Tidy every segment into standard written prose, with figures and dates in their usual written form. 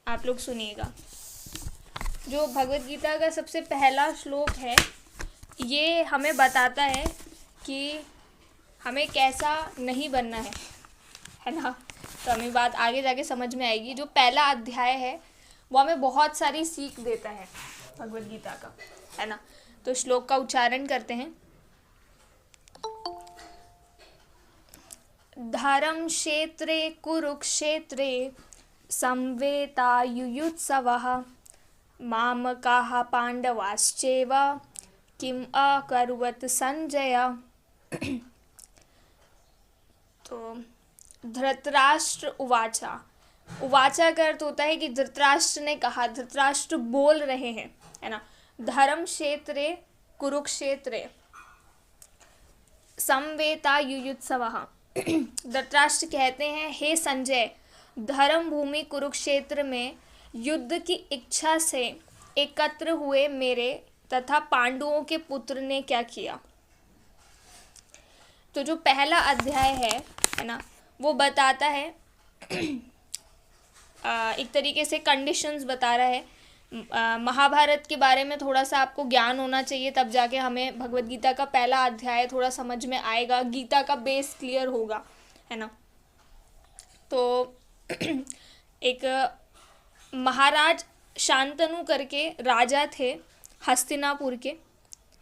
आप लोग सुनिएगा। जो भगवद गीता का सबसे पहला श्लोक है, ये हमें बताता है कि हमें कैसा नहीं बनना है ना। तो हमें बात आगे जाके समझ में आएगी। जो पहला अध्याय है वो हमें बहुत सारी सीख देता है भगवद गीता का, है ना। तो श्लोक का उच्चारण करते हैं। धर्म क्षेत्रे कुरुक्षेत्रे संवेतायुयुत्सवः मामकाः पांडवाश्चैव किम अकर्वत संजय। तो धृतराष्ट्र उवाचा, उवाचा का अर्थ होता है कि धृतराष्ट्र ने कहा, धृतराष्ट्र बोल रहे हैं, है ना। धर्म क्षेत्रे कुरुक्षेत्रे संवेतायुयुत्सवः, धृतराष्ट्र कहते हैं, हे संजय, धर्म भूमि कुरुक्षेत्र में युद्ध की इच्छा से एकत्र हुए मेरे तथा पांडवों के पुत्र ने क्या किया। तो जो पहला अध्याय है ना, वो बताता है एक तरीके से कंडीशंस बता रहा है। महाभारत के बारे में थोड़ा सा आपको ज्ञान होना चाहिए, तब जाके हमें भगवद गीता का पहला अध्याय थोड़ा समझ में आएगा, गीता का बेस क्लियर होगा, है ना। तो एक महाराज शांतनु करके राजा थे हस्तिनापुर के,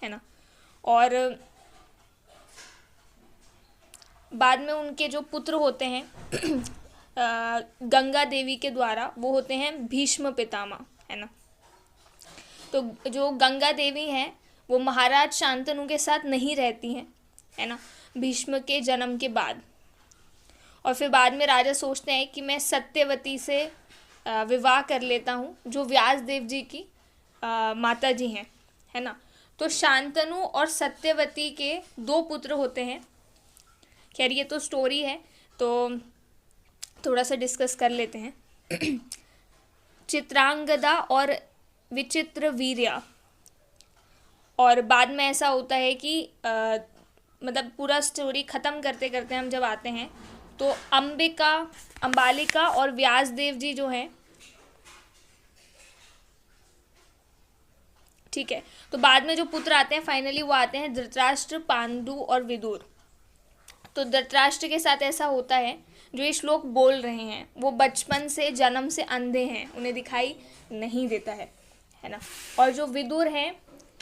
है ना। और बाद में उनके जो पुत्र होते हैं गंगा देवी के द्वारा, वो होते हैं भीष्म पितामह, है ना। तो जो गंगा देवी हैं वो महाराज शांतनु के साथ नहीं रहती हैं, है ना, भीष्म के जन्म के बाद। और फिर बाद में राजा सोचते हैं कि मैं सत्यवती से विवाह कर लेता हूँ, जो व्यास देव जी की माता जी हैं, है ना। तो शांतनु और सत्यवती के 2 पुत्र होते हैं। खैर ये तो स्टोरी है, तो थोड़ा सा डिस्कस कर लेते हैं। चित्रांगदा और विचित्र वीर्या। और बाद में ऐसा होता है कि मतलब पूरा स्टोरी ख़त्म करते करते हम जब आते हैं तो अंबालिका और व्यासदेव जी जो हैं, ठीक है। तो बाद में जो पुत्र आते हैं फाइनली वो आते हैं धृतराष्ट्र, पांडु और विदुर। तो धृतराष्ट्र के साथ ऐसा होता है, जो ये श्लोक बोल रहे हैं वो बचपन से, जन्म से अंधे हैं, उन्हें दिखाई नहीं देता है ना। और जो विदुर हैं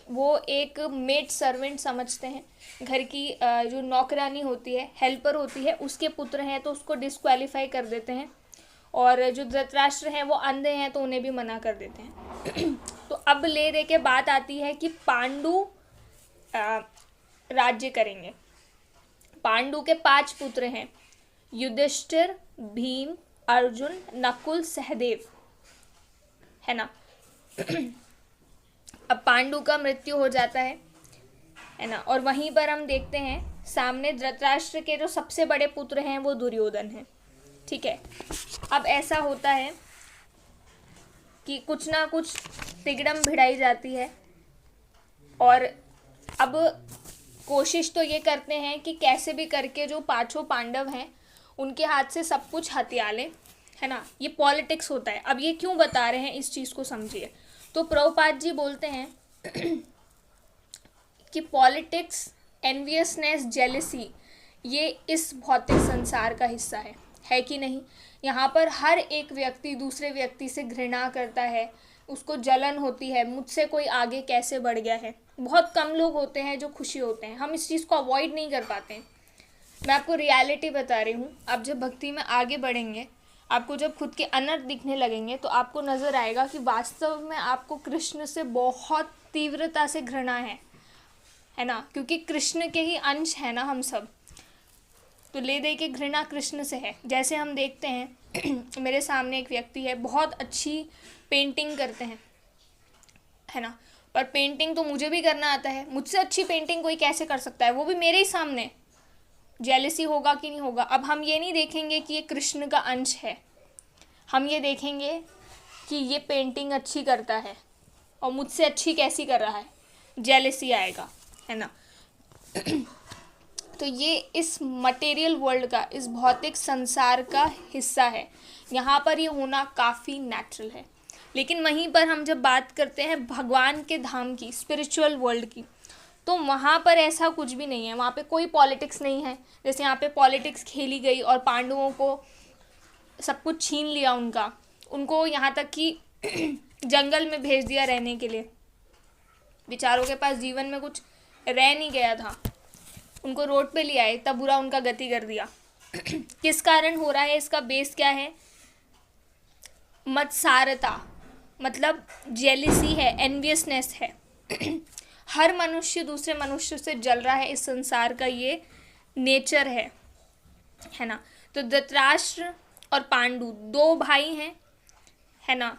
वो एक मेड सर्वेंट समझते हैं, घर की जो नौकरानी होती है, हेल्पर होती है, उसके पुत्र हैं, तो उसको डिस्क्वालीफाई कर देते हैं। और जो धृतराष्ट्र हैं वो अंधे हैं, तो उन्हें भी मना कर देते हैं। तो अब ले दे के बात आती है कि पांडु राज्य करेंगे। पांडु के 5 पुत्र हैं, युधिष्ठिर, भीम, अर्जुन, नकुल, सहदेव, है ना। अब पांडु का मृत्यु हो जाता है ना। और वहीं पर हम देखते हैं सामने धृतराष्ट्र के जो सबसे बड़े पुत्र हैं वो दुर्योधन हैं, ठीक है। अब ऐसा होता है कि कुछ ना कुछ तिगड़म भिड़ाई जाती है, और अब कोशिश तो ये करते हैं कि कैसे भी करके जो 5 पांडव हैं उनके हाथ से सब कुछ हथिया लें, है ना। ये पॉलिटिक्स होता है। अब ये क्यों बता रहे हैं, इस चीज़ को समझिए। तो प्रभुपाद जी बोलते हैं कि पॉलिटिक्स, एनवियसनेस, जेलसी, ये इस भौतिक संसार का हिस्सा है कि नहीं। यहाँ पर हर एक व्यक्ति दूसरे व्यक्ति से घृणा करता है, उसको जलन होती है, मुझसे कोई आगे कैसे बढ़ गया है। बहुत कम लोग होते हैं जो खुशी होते हैं, हम इस चीज़ को अवॉइड नहीं कर पाते हैं। मैं आपको रियलिटी बता रही हूँ। आप जब भक्ति में आगे बढ़ेंगे, आपको जब खुद के अनर्थ दिखने लगेंगे, तो आपको नज़र आएगा कि वास्तव में आपको कृष्ण से बहुत तीव्रता से घृणा है ना, क्योंकि कृष्ण के ही अंश है ना हम सब। तो ले दे के घृणा कृष्ण से है। जैसे हम देखते हैं मेरे सामने एक व्यक्ति है, बहुत अच्छी पेंटिंग करते हैं, है ना, पर पेंटिंग तो मुझे भी करना आता है, मुझसे अच्छी पेंटिंग कोई कैसे कर सकता है, वो भी मेरे ही सामने। जेलसी होगा कि नहीं होगा। अब हम ये नहीं देखेंगे कि ये कृष्ण का अंश है, हम ये देखेंगे कि ये पेंटिंग अच्छी करता है और मुझसे अच्छी कैसी कर रहा है, जेलसी आएगा, है ना। तो ये इस मटेरियल वर्ल्ड का, इस भौतिक संसार का हिस्सा है। यहाँ पर ये होना काफ़ी नेचुरल है। लेकिन वहीं पर हम जब बात करते हैं भगवान के धाम की, स्पिरिचुअल वर्ल्ड की, तो वहाँ पर ऐसा कुछ भी नहीं है। वहाँ पे कोई पॉलिटिक्स नहीं है। जैसे यहाँ पे पॉलिटिक्स खेली गई और पांडवों को सब कुछ छीन लिया उनको यहाँ तक कि जंगल में भेज दिया रहने के लिए। बेचारों के पास जीवन में कुछ रह नहीं गया था, उनको रोड पे ले आए, तब बुरा उनका गति कर दिया। किस कारण हो रहा है? इसका बेस क्या है? मत्सारता, मतलब जेलिसी है, एनवियसनेस है। हर मनुष्य दूसरे मनुष्य से जल रहा है, इस संसार का ये नेचर है ना। तो धृतराष्ट्र और पांडु दो भाई हैं, है ना,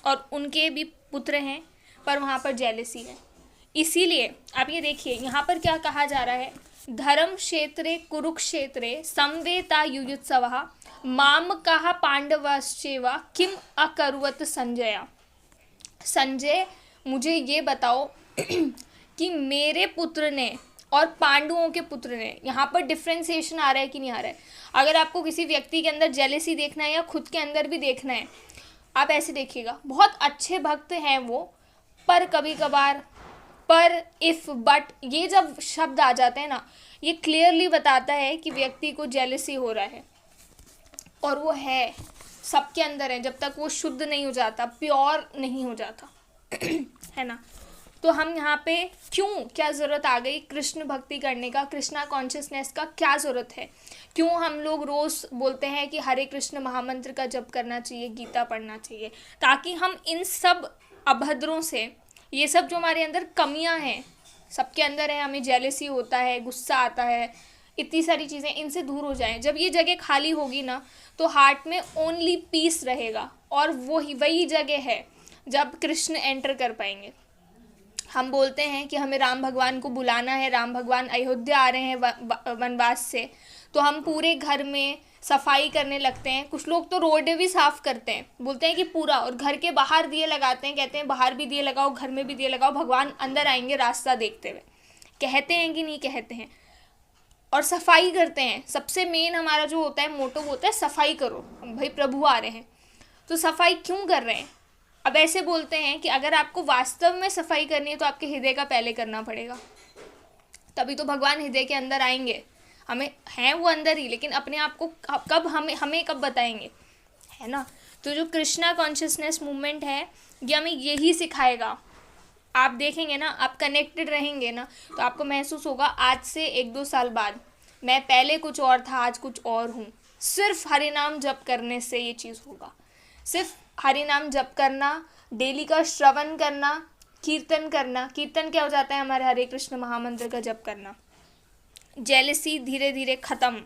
और उनके भी पुत्र हैं, पर वहाँ पर जेलिसी है। इसीलिए आप ये देखिए यहाँ पर क्या कहा जा रहा है, धर्म क्षेत्रे कुरुक्षेत्रे समवेता युयुत्सवः मामकाः पांडवश्चैव किम अकरुवत संजया। संजय मुझे ये बताओ कि मेरे पुत्र ने और पांडवों के पुत्र ने, यहाँ पर डिफ्रेंसिएशन आ रहा है कि नहीं आ रहा है? अगर आपको किसी व्यक्ति के अंदर जेलेसी देखना है या खुद के अंदर भी देखना है, आप ऐसे देखिएगा, बहुत अच्छे भक्त हैं वो, पर कभी कभार, पर, इफ, बट, ये जब शब्द आ जाते हैं ना, ये क्लियरली बताता है कि व्यक्ति को जेलेसी हो रहा है। और वो है, सबके अंदर है, जब तक वो शुद्ध नहीं हो जाता, प्योर नहीं हो जाता, है ना। तो हम यहाँ पे क्यों, क्या ज़रूरत आ गई कृष्ण भक्ति करने का, कृष्णा कॉन्शियसनेस का क्या ज़रूरत है? क्यों हम लोग रोज़ बोलते हैं कि हरे कृष्ण महामंत्र का जप करना चाहिए, गीता पढ़ना चाहिए? ताकि हम इन सब अभद्रों से, ये सब जो हमारे अंदर कमियां हैं, सबके अंदर है, हमें जेलेसी होता है, गुस्सा आता है, इतनी सारी चीज़ें, इनसे दूर हो जाएं। जब ये जगह खाली होगी ना, तो हार्ट में ओनली पीस रहेगा, और वही जगह है जब कृष्ण एंटर कर पाएंगे। हम बोलते हैं कि हमें राम भगवान को बुलाना है, राम भगवान अयोध्या आ रहे हैं वनवास से, तो हम पूरे घर में सफाई करने लगते हैं। कुछ लोग तो रोड भी साफ़ करते हैं, बोलते हैं कि पूरा, और घर के बाहर दिए लगाते हैं, कहते हैं बाहर भी दिए लगाओ, घर में भी दिए लगाओ, भगवान अंदर आएंगे रास्ता देखते हुए। कहते हैं कि नहीं कहते हैं? और सफाई करते हैं। सबसे मेन हमारा जो होता है मोटो होता है सफाई करो, भाई प्रभु आ रहे हैं, तो सफाई क्यों कर रहे हैं? अब ऐसे बोलते हैं कि अगर आपको वास्तव में सफाई करनी है तो आपके हृदय का पहले करना पड़ेगा, तभी तो भगवान हृदय के अंदर आएंगे। हमें हैं वो अंदर ही, लेकिन अपने आप को कब हमें कब बताएंगे, है ना। तो जो कृष्णा कॉन्शियसनेस मूवमेंट है, ये हमें यही सिखाएगा। आप देखेंगे ना, आप कनेक्टेड रहेंगे ना, तो आपको महसूस होगा आज से 1-2 साल बाद, मैं पहले कुछ और था, आज कुछ और हूँ। सिर्फ हरि नाम जप करने से ये चीज़ होगा। सिर्फ हरि नाम जप करना, डेली का श्रवण करना, कीर्तन करना। कीर्तन क्या हो जाता है? हमारे हरे कृष्ण महामंत्र का जप करना। जेलसी धीरे धीरे ख़त्म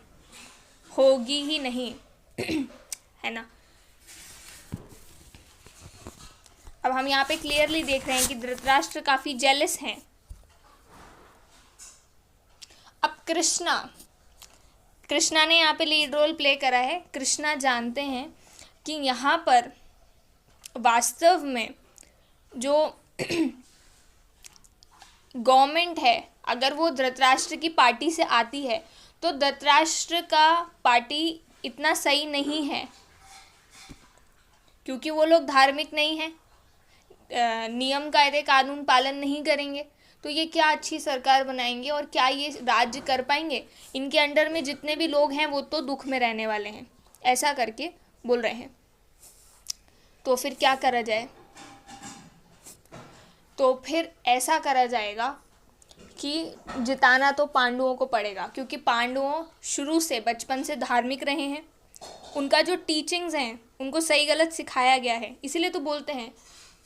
होगी ही नहीं, है ना। अब हम यहाँ पे क्लियरली देख रहे हैं कि धृतराष्ट्र काफ़ी जेलस हैं। अब कृष्णा ने यहाँ पे लीड रोल प्ले करा है। कृष्णा जानते हैं कि यहाँ पर वास्तव में जो गवर्नमेंट है, अगर वो धृतराष्ट्र की पार्टी से आती है, तो धृतराष्ट्र का पार्टी इतना सही नहीं है, क्योंकि वो लोग धार्मिक नहीं हैं, नियम कायदे कानून पालन नहीं करेंगे, तो ये क्या अच्छी सरकार बनाएंगे और क्या ये राज्य कर पाएंगे? इनके अंडर में जितने भी लोग हैं वो तो दुख में रहने वाले हैं, ऐसा करके बोल रहे हैं। तो फिर क्या करा जाए? तो फिर ऐसा करा जाएगा कि जिताना तो पांडवों को पड़ेगा, क्योंकि पांडवों शुरू से बचपन से धार्मिक रहे हैं। उनका जो टीचिंग्स हैं उनको सही गलत सिखाया गया है। इसीलिए तो बोलते हैं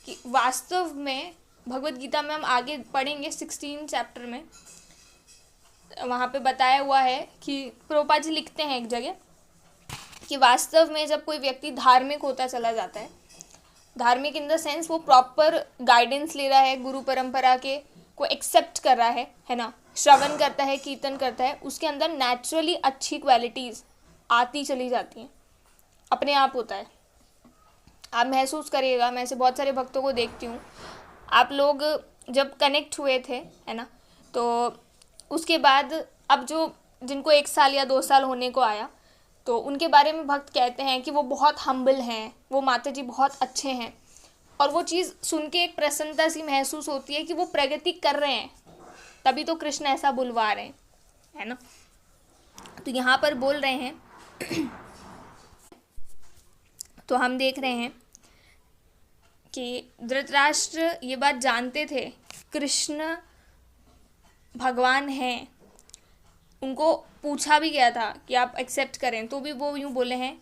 कि वास्तव में भगवत गीता में हम आगे पढ़ेंगे 16 चैप्टर में, वहाँ पे बताया हुआ है कि प्रभुपाद जी लिखते हैं एक जगह कि वास्तव में जब कोई व्यक्ति धार्मिक होता चला जाता है, धार्मिक इन द सेंस वो प्रॉपर गाइडेंस ले रहा है, गुरु परंपरा के को एक्सेप्ट कर रहा है ना, श्रवण करता है, कीर्तन करता है, उसके अंदर नेचुरली अच्छी क्वालिटीज़ आती चली जाती हैं, अपने आप होता है। आप महसूस करिएगा, मैं ऐसे बहुत सारे भक्तों को देखती हूँ। आप लोग जब कनेक्ट हुए थे, है ना, तो उसके बाद अब जो जिनको 1 साल या 2 साल होने को आया, तो उनके बारे में भक्त कहते हैं कि वो बहुत हम्बल हैं, वो माता जी बहुत अच्छे हैं, और वो चीज़ सुन के एक प्रसन्नता सी महसूस होती है कि वो प्रगति कर रहे हैं, तभी तो कृष्ण ऐसा बुलवा रहे हैं, है ना। तो यहाँ पर बोल रहे हैं तो हम देख रहे हैं कि धृतराष्ट्र ये बात जानते थे, कृष्ण भगवान हैं, उनको पूछा भी गया था कि आप एक्सेप्ट करें, तो भी वो यूँ बोले हैं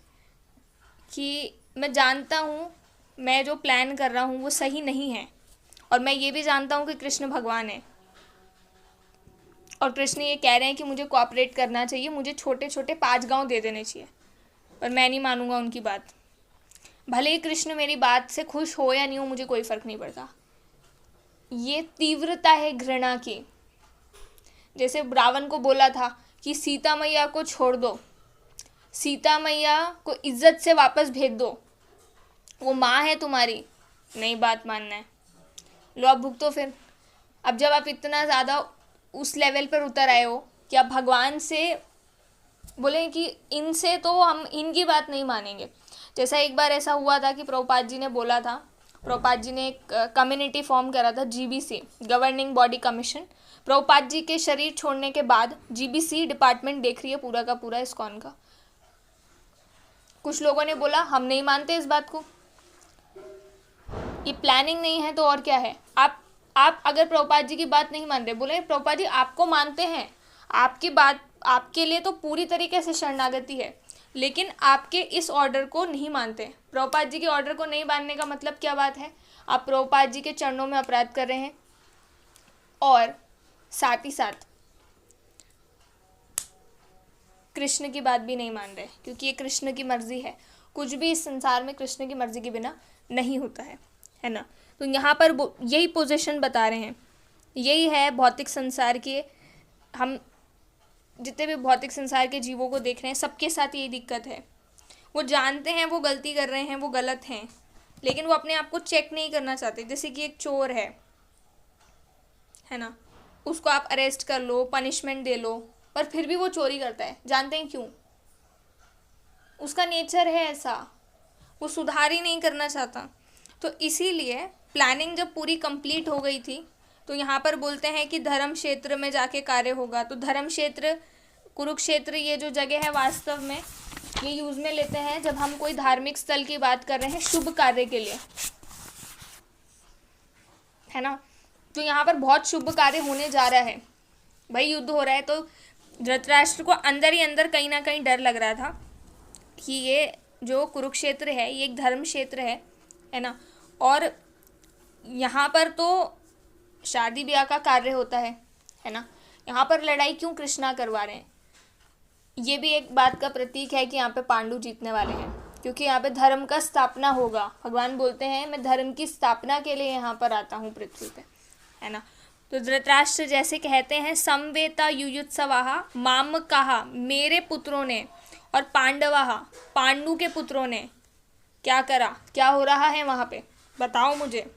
कि मैं जानता हूँ मैं जो प्लान कर रहा हूँ वो सही नहीं है, और मैं ये भी जानता हूँ कि कृष्ण भगवान है, और कृष्ण ये कह रहे हैं कि मुझे कोऑपरेट करना चाहिए, मुझे छोटे छोटे 5 गांव दे देने चाहिए, पर मैं नहीं मानूंगा उनकी बात। भले ही कृष्ण मेरी बात से खुश हो या नहीं हो, मुझे कोई फ़र्क नहीं पड़ता। ये तीव्रता है घृणा की। जैसे रावण को बोला था कि सीता मैया को छोड़ दो, सीता मैया को इज्जत से वापस भेज दो, वो माँ है तुम्हारी, नहीं बात मानना है, लो अब भुगतो फिर। अब जब आप इतना ज़्यादा उस लेवल पर उतर आए हो कि आप भगवान से बोले कि इनसे तो हम इनकी बात नहीं मानेंगे। जैसा एक बार ऐसा हुआ था कि प्रभुपाद जी ने बोला था, प्रभुपाद जी ने एक कम्युनिटी फॉर्म करा था, GBC, governing body commission. Prabhupada ji के शरीर छोड़ने के बाद GBC डिपार्टमेंट देख रही है पूरा का पूरा इस्कॉन का। कुछ लोगों ने बोला हम नहीं मानते इस बात को, ये प्लानिंग नहीं है तो और क्या है। आप अगर प्रभुपाद जी की बात नहीं मान रहे, बोले प्रभुपाद जी आपको मानते हैं, आपकी बात आपके लिए तो पूरी तरीके से शरणागति है, लेकिन आपके इस ऑर्डर को नहीं मानते। प्रभुपाद जी के ऑर्डर को नहीं मानने का मतलब क्या बात है, आप प्रभुपाद जी के चरणों में अपराध कर रहे हैं, और साथ ही साथ कृष्ण की बात भी नहीं मान रहे, क्योंकि ये कृष्ण की मर्जी है। कुछ भी इस संसार में कृष्ण की मर्जी के बिना नहीं होता है ना। तो यहाँ पर यही पोजीशन बता रहे हैं, यही है भौतिक संसार के, हम जितने भी भौतिक संसार के जीवों को देख रहे हैं सबके साथ यही दिक्कत है। वो जानते हैं वो गलती कर रहे हैं, वो गलत हैं, लेकिन वो अपने आप को चेक नहीं करना चाहते। जैसे कि एक चोर है ना, उसको आप अरेस्ट कर लो, पनिशमेंट दे लो, पर फिर भी वो चोरी करता है। जानते हैं क्यों? उसका नेचर है ऐसा, वो सुधार ही नहीं करना चाहता। तो इसीलिए प्लानिंग जब पूरी कंप्लीट हो गई थी, तो यहाँ पर बोलते हैं कि धर्म क्षेत्र में जाके कार्य होगा। तो धर्म क्षेत्र, कुरुक्षेत्र, ये जो जगह है वास्तव में ये यूज़ में लेते हैं जब हम कोई धार्मिक स्थल की बात कर रहे हैं शुभ कार्य के लिए, है ना। तो यहाँ पर बहुत शुभ कार्य होने जा रहा है, भाई युद्ध हो रहा है। तो धृतराष्ट्र को अंदर ही अंदर कहीं ना कहीं डर लग रहा था कि ये जो कुरुक्षेत्र है ये एक धर्म क्षेत्र है ना, और यहाँ पर तो शादी ब्याह का कार्य होता है ना, यहाँ पर लड़ाई क्यों कृष्णा करवा रहे हैं। ये भी एक बात का प्रतीक है कि यहाँ पे पांडु जीतने वाले हैं, क्योंकि यहाँ पे धर्म का स्थापना होगा। भगवान बोलते हैं मैं धर्म की स्थापना के लिए यहाँ पर आता हूँ पृथ्वी पे, है ना। तो धृतराष्ट्र जैसे कहते हैं समवेता युयुत्सवाहा माम कहा, मेरे पुत्रों ने, और पांडवाहा, पांडु के पुत्रों ने क्या करा, क्या हो रहा है वहाँ पे बताओ मुझे,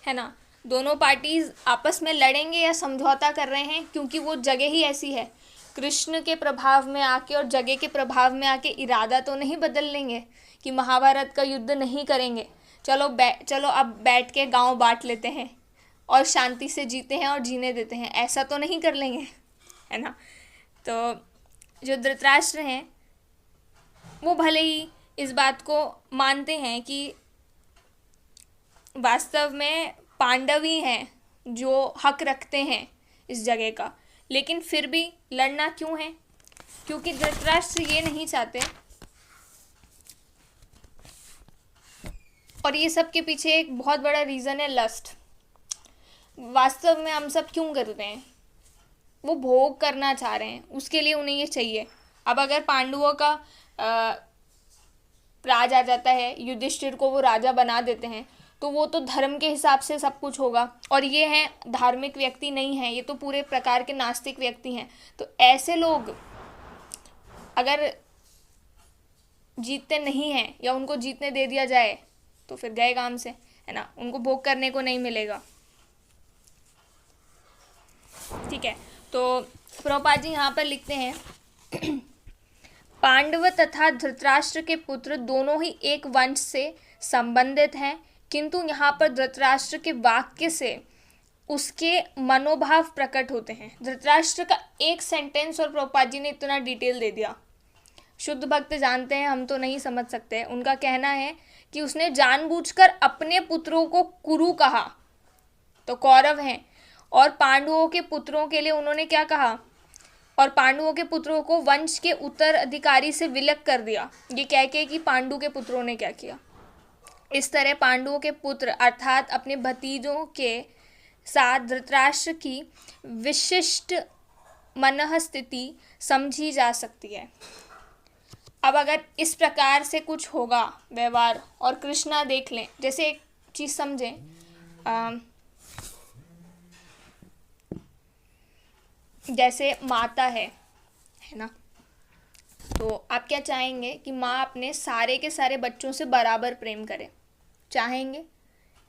है ना। दोनों पार्टीज आपस में लड़ेंगे या समझौता कर रहे हैं, क्योंकि वो जगह ही ऐसी है। कृष्ण के प्रभाव में आके और जगह के प्रभाव में आके इरादा तो नहीं बदल लेंगे कि महाभारत का युद्ध नहीं करेंगे, चलो अब बैठ के गांव बांट लेते हैं और शांति से जीते हैं और जीने देते हैं, ऐसा तो नहीं कर लेंगे, है ना। तो जो धृतराष्ट्र हैं वो भले ही इस बात को मानते हैं कि वास्तव में पांडव ही हैं जो हक रखते हैं इस जगह का, लेकिन फिर भी लड़ना क्यों है, क्योंकि धृतराष्ट्र ये नहीं चाहते। और ये सब के पीछे एक बहुत बड़ा रीज़न है लस्ट। वास्तव में हम सब क्यों करते हैं, वो भोग करना चाह रहे हैं, उसके लिए उन्हें ये चाहिए। अब अगर पांडवों का राज आ जाता है, युधिष्ठिर को वो राजा बना देते हैं, तो वो तो धर्म के हिसाब से सब कुछ होगा, और ये हैं धार्मिक व्यक्ति नहीं हैं, ये तो पूरे प्रकार के नास्तिक व्यक्ति हैं। तो ऐसे लोग अगर जीतते नहीं हैं या उनको जीतने दे दिया जाए तो फिर गए काम से, है ना, उनको भोग करने को नहीं मिलेगा। ठीक है, तो प्रभुपाद जी यहाँ पर लिखते हैं पांडव तथा धृतराष्ट्र के पुत्र दोनों ही एक वंश से संबंधित हैं, किंतु यहाँ पर धृतराष्ट्र के वाक्य से उसके मनोभाव प्रकट होते हैं। धृतराष्ट्र का एक सेंटेंस और प्रभुपाद जी ने इतना डिटेल दे दिया। शुद्ध भक्त जानते हैं, हम तो नहीं समझ सकते। उनका कहना है कि उसने जानबूझकर अपने पुत्रों को कुरु कहा, तो कौरव हैं, और पांडवों के पुत्रों के लिए उन्होंने क्या कहा, और पांडवों के पुत्रों को वंश के उत्तराधिकारी से विलग कर दिया, ये कह के कि पांडु के पुत्रों ने क्या किया। इस तरह पांडवों के पुत्र अर्थात अपने भतीजों के साथ धृतराष्ट्र की विशिष्ट मनः स्थिति समझी जा सकती है। अब अगर इस प्रकार से कुछ होगा व्यवहार, और कृष्णा देख लें, जैसे एक चीज समझें, जैसे माता है ना, तो आप क्या चाहेंगे कि माँ अपने सारे के सारे बच्चों से बराबर प्रेम करे, चाहेंगे,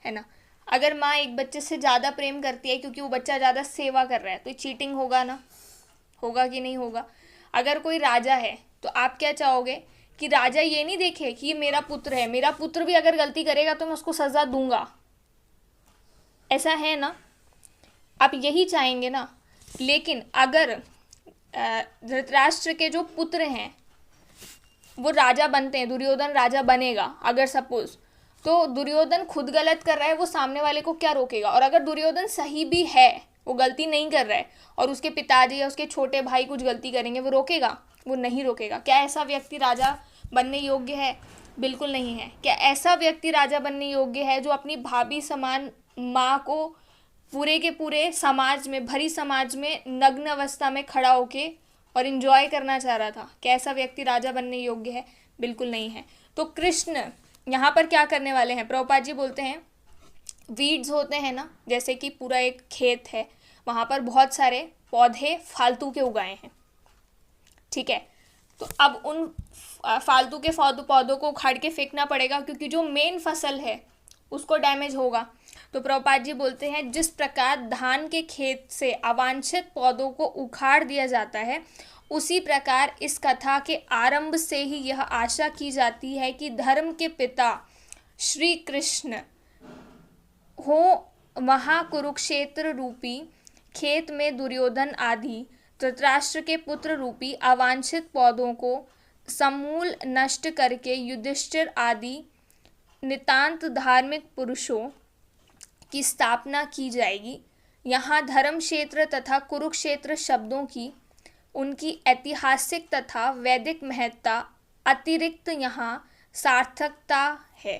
है ना। अगर माँ एक बच्चे से ज़्यादा प्रेम करती है क्योंकि वो बच्चा ज़्यादा सेवा कर रहा है, तो चीटिंग होगा ना, होगा कि नहीं होगा। अगर कोई राजा है तो आप क्या चाहोगे कि राजा ये नहीं देखे कि ये मेरा पुत्र है, मेरा पुत्र भी अगर गलती करेगा तो मैं उसको सज़ा दूंगा, ऐसा है ना, आप यही चाहेंगे ना। लेकिन अगर धृतराष्ट्र के जो पुत्र हैं वो राजा बनते हैं, दुर्योधन राजा बनेगा अगर सपोज, तो दुर्योधन खुद गलत कर रहा है, वो सामने वाले को क्या रोकेगा। और अगर दुर्योधन सही भी है, वो गलती नहीं कर रहा है, और उसके पिताजी या उसके छोटे भाई कुछ गलती करेंगे, वो रोकेगा, वो नहीं रोकेगा। क्या ऐसा व्यक्ति राजा बनने योग्य है? बिल्कुल नहीं है। क्या ऐसा व्यक्ति राजा बनने योग्य है जो अपनी भाभी समान माँ को पूरे के पूरे समाज में, भरी समाज में नग्न अवस्था में खड़ा होके और इंजॉय करना चाह रहा था? क्या ऐसा व्यक्ति राजा बनने योग्य है? बिल्कुल नहीं है। तो कृष्ण यहाँ पर क्या करने वाले हैं? प्रभुपाद जी बोलते हैं वीड्स होते हैं ना, जैसे कि पूरा एक खेत है, वहाँ पर बहुत सारे पौधे फालतू के उगाए हैं, ठीक है, तो अब उन फालतू के पौधों को उखाड़ के फेंकना पड़ेगा क्योंकि जो मेन फसल है उसको डैमेज होगा। तो प्रभुपाद जी बोलते हैं जिस प्रकार धान के खेत से अवांछित पौधों को उखाड़ दिया जाता है, उसी प्रकार इस कथा के आरंभ से ही यह आशा की जाती है कि धर्म के पिता श्री कृष्ण हो महाकुरुक्षेत्र रूपी खेत में दुर्योधन आदि धृतराष्ट्र के पुत्र रूपी अवांछित पौधों को समूल नष्ट करके युधिष्ठिर आदि नितांत धार्मिक पुरुषों की स्थापना की जाएगी। यहाँ धर्म क्षेत्र तथा कुरुक्षेत्र शब्दों की उनकी ऐतिहासिक तथा वैदिक महत्ता अतिरिक्त यहाँ सार्थकता है।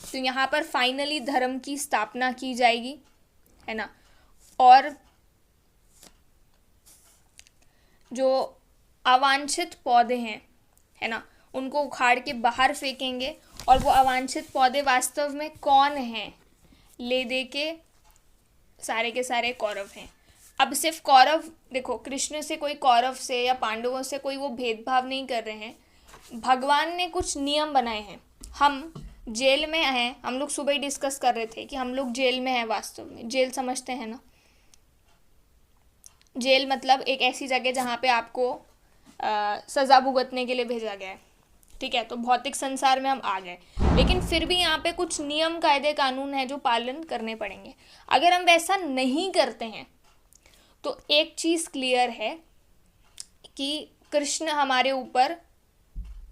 तो यहाँ पर फाइनली धर्म की स्थापना की जाएगी, है ना, और जो अवांछित पौधे हैं, है ना, उनको उखाड़ के बाहर फेंकेंगे। और वो अवांछित पौधे वास्तव में कौन हैं? ले दे के सारे के सारे कौरव हैं। अब सिर्फ कौरव, देखो कृष्ण से कोई कौरव से या पांडवों से कोई वो भेदभाव नहीं कर रहे हैं। भगवान ने कुछ नियम बनाए हैं। हम जेल में हैं, हम लोग सुबह ही डिस्कस कर रहे थे कि हम लोग जेल में हैं। वास्तव में जेल समझते हैं ना, जेल मतलब एक ऐसी जगह जहाँ पे आपको सज़ा भुगतने के लिए भेजा गया है, ठीक है। तो भौतिक संसार में हम आ गए, लेकिन फिर भी यहाँ पे कुछ नियम कायदे कानून है जो पालन करने पड़ेंगे। अगर हम वैसा नहीं करते हैं तो एक चीज़ क्लियर है कि कृष्ण हमारे ऊपर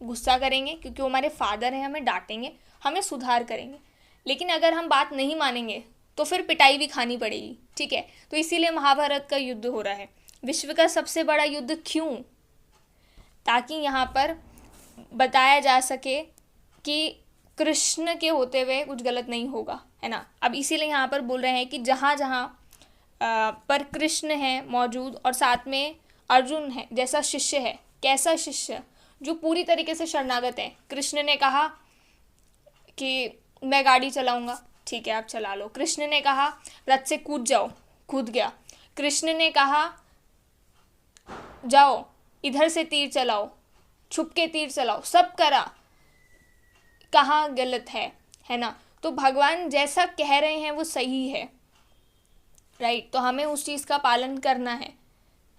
गुस्सा करेंगे क्योंकि वो हमारे फादर हैं, हमें डांटेंगे, हमें सुधार करेंगे। लेकिन अगर हम बात नहीं मानेंगे तो फिर पिटाई भी खानी पड़ेगी, ठीक है। तो इसीलिए महाभारत का युद्ध हो रहा है, विश्व का सबसे बड़ा युद्ध। क्यों? ताकि यहाँ पर बताया जा सके कि कृष्ण के होते हुए कुछ गलत नहीं होगा, है ना। अब इसीलिए यहाँ पर बोल रहे हैं कि जहाँ जहाँ पर कृष्ण है मौजूद और साथ में अर्जुन है जैसा शिष्य है। कैसा शिष्य? जो पूरी तरीके से शरणागत है। कृष्ण ने कहा कि मैं गाड़ी चलाऊंगा, ठीक है आप चला लो। कृष्ण ने कहा रथ से कूद जाओ, कूद गया। कृष्ण ने कहा जाओ इधर से तीर चलाओ, छुप के तीर चलाओ, सब करा। कहाँ गलत है ना। तो भगवान जैसा कह रहे हैं वो सही है, राइट। तो हमें उस चीज़ का पालन करना है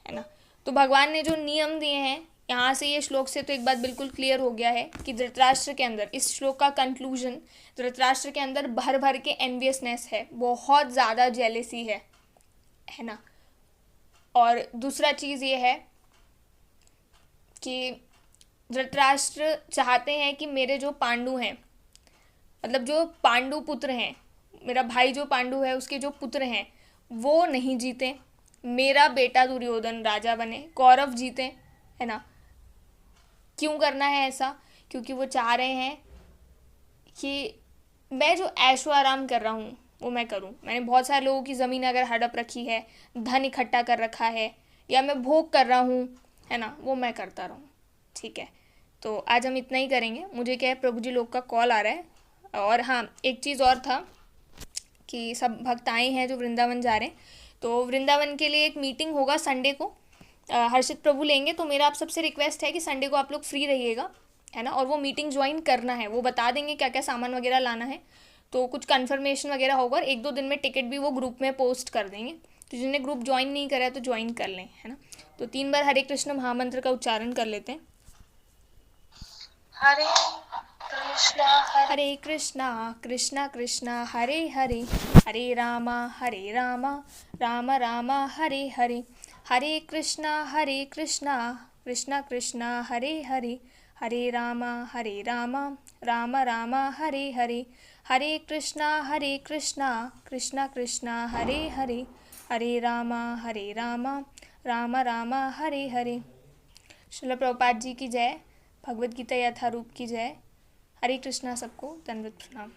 है ना। तो भगवान ने जो नियम दिए हैं, यहाँ से ये श्लोक से तो एक बात बिल्कुल क्लियर हो गया है कि धृतराष्ट्र के अंदर, इस श्लोक का कंक्लूजन, धृतराष्ट्र के अंदर भर भर के एनवियसनेस है, बहुत ज़्यादा जेलेसी है ना। और दूसरा चीज़ ये है कि धृतराष्ट्र चाहते हैं कि मेरे जो पांडु हैं, मतलब जो पांडु पुत्र हैं, मेरा भाई जो पांडु है उसके जो पुत्र हैं वो नहीं जीते, मेरा बेटा दुर्योधन राजा बने, कौरव जीते, है ना। क्यों करना है ऐसा? क्योंकि वो चाह रहे हैं कि मैं जो ऐशो आराम कर रहा हूँ वो मैं करूँ। मैंने बहुत सारे लोगों की ज़मीन अगर हड़प रखी है, धन इकट्ठा कर रखा है, या मैं भोग कर रहा हूँ, है ना, वो मैं करता रहूँ। ठीक है, तो आज हम इतना ही करेंगे। मुझे क्या है, प्रभु जी लोग का कॉल आ रहा है। और हाँ, एक चीज़ और था कि सब भक्त आए हैं जो वृंदावन जा रहे हैं, तो वृंदावन के लिए एक मीटिंग होगा संडे को, हर्षित प्रभु लेंगे। तो मेरा आप सबसे रिक्वेस्ट है कि संडे को आप लोग फ्री रहिएगा, है ना, और वो मीटिंग ज्वाइन करना है। वो बता देंगे क्या क्या सामान वगैरह लाना है, तो कुछ कन्फर्मेशन वगैरह होगा, और 1-2 दिन में टिकट भी वो ग्रुप में पोस्ट कर देंगे। तो जिन्हें ग्रुप ज्वाइन नहीं करा है तो ज्वाइन कर लें, है ना। तो 3 बार हरे कृष्ण महामंत्र का उच्चारण कर लेते हैं। हरे कृष्णा कृष्णा कृष्णा हरे हरे, हरे रामा राम राम हरे हरे, हरे कृष्णा कृष्णा कृष्णा हरे हरे, हरे रामा राम राम हरे हरे, हरे कृष्णा कृष्णा कृष्णा हरे हरे, हरे रामा राम राम हरे हरे। श्रील प्रभुपाद जी की जय, भगवद गीता यथारूप की जय। हरे कृष्णा, सबको दंडवत प्रणाम।